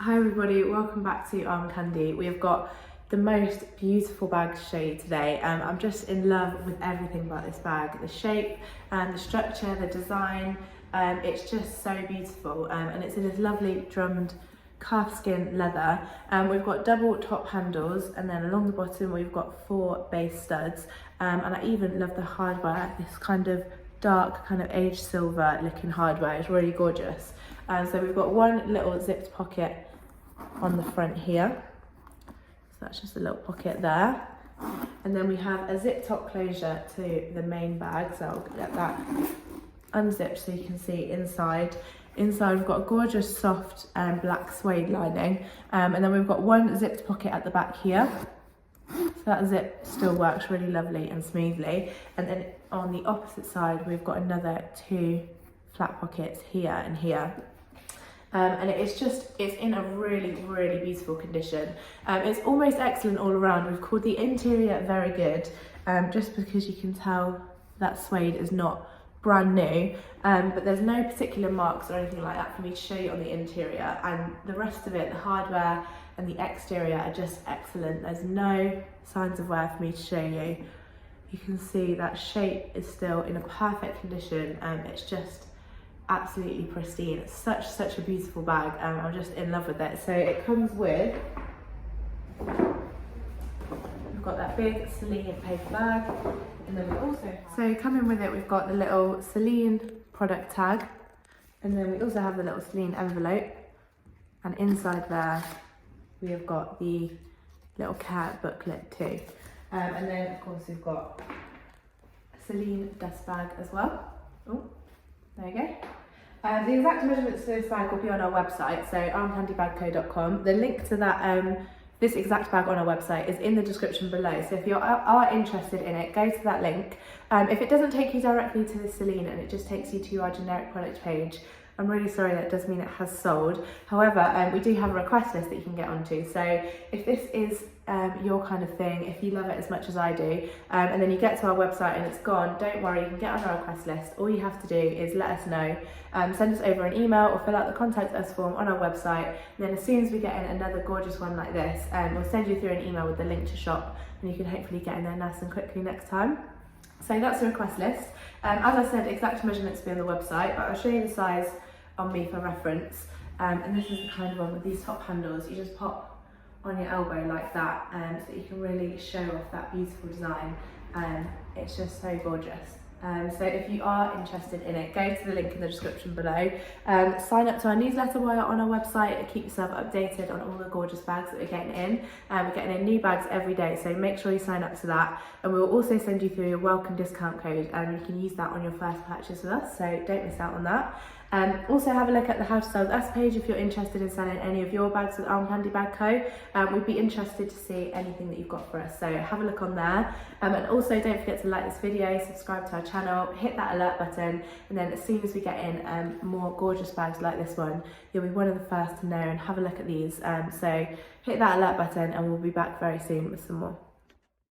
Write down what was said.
Hi everybody, welcome back to Armcandy. We have got the most beautiful bag to show you today. I'm just in love with everything about this bag. The shape, the structure, the design, it's just so beautiful, and it's in this lovely drummed calfskin leather. We've got double top handles, and then along the bottom we've got 4 base studs, and I even love the hardware, this kind of dark kind of aged silver looking hardware. It's really gorgeous. So we've got one little zipped pocket on the front here, so that's just a little pocket there, and then we have a zip top closure to the main bag, so I'll get that unzipped so you can see inside. Inside we've got a gorgeous soft black suede lining, and then we've got one zipped pocket at the back here, so that zip still works really lovely and smoothly, and then on the opposite side we've got another 2 flat pockets here and here. And it's in a really beautiful condition. It's almost excellent all around. We've called the interior very good, just because you can tell that suede is not brand new, but there's no particular marks or anything like that for me to show you on the interior, and the rest of it, the hardware and the exterior, are just excellent. There's no signs of wear for me to show you. You can see that shape is still in a perfect condition, and it's just absolutely pristine. It's such a beautiful bag, and I'm just in love with it. So it comes with, we've got that big Celine paper bag, and then we also, so coming with it we've got the little Celine product tag, and then we also have the little Celine envelope, and inside there we have got the little care booklet too, and then of course we've got a Celine dust bag as well. Oh, there you go. The exact measurements for this bag will be on our website, so armcandybagco.com. The link to that this exact bag on our website is in the description below, so if you are interested in it, go to that link. If it doesn't take you directly to the Celine and it just takes you to our generic product page, I'm really sorry, that does mean it has sold. However, we do have a request list that you can get onto, so if this is your kind of thing, if you love it as much as I do, and then you get to our website and it's gone, don't worry, you can get on our request list. All you have to do is let us know, send us over an email or fill out the contact us form on our website, and then as soon as we get in another gorgeous one like this, we'll send you through an email with the link to shop, and you can hopefully get in there nice and quickly next time. So that's the request list. As I said, exact measurements will be on the website, but I'll show you the size on me for reference, and this is the kind of one with these top handles. You just pop on your elbow like that, so that you can really show off that beautiful design. It's just so gorgeous. So if you are interested in it, go to the link in the description below. Sign up to our newsletter while you're on our website and keep yourself updated on all the gorgeous bags that we're getting in. We're getting in new bags every day, so make sure you sign up to that, and we'll also send you through a welcome discount code, and you can use that on your first purchase with us, so don't miss out on that. Also have a look at the How to Sell With Us page if you're interested in selling any of your bags with Armcandy Bag Co. We'd be interested to see anything that you've got for us, so have a look on there. And also don't forget to like this video, subscribe to our channel, hit that alert button, and then as soon as we get in more gorgeous bags like this one, you'll be one of the first to know and have a look at these. So hit that alert button, and we'll be back very soon with some more.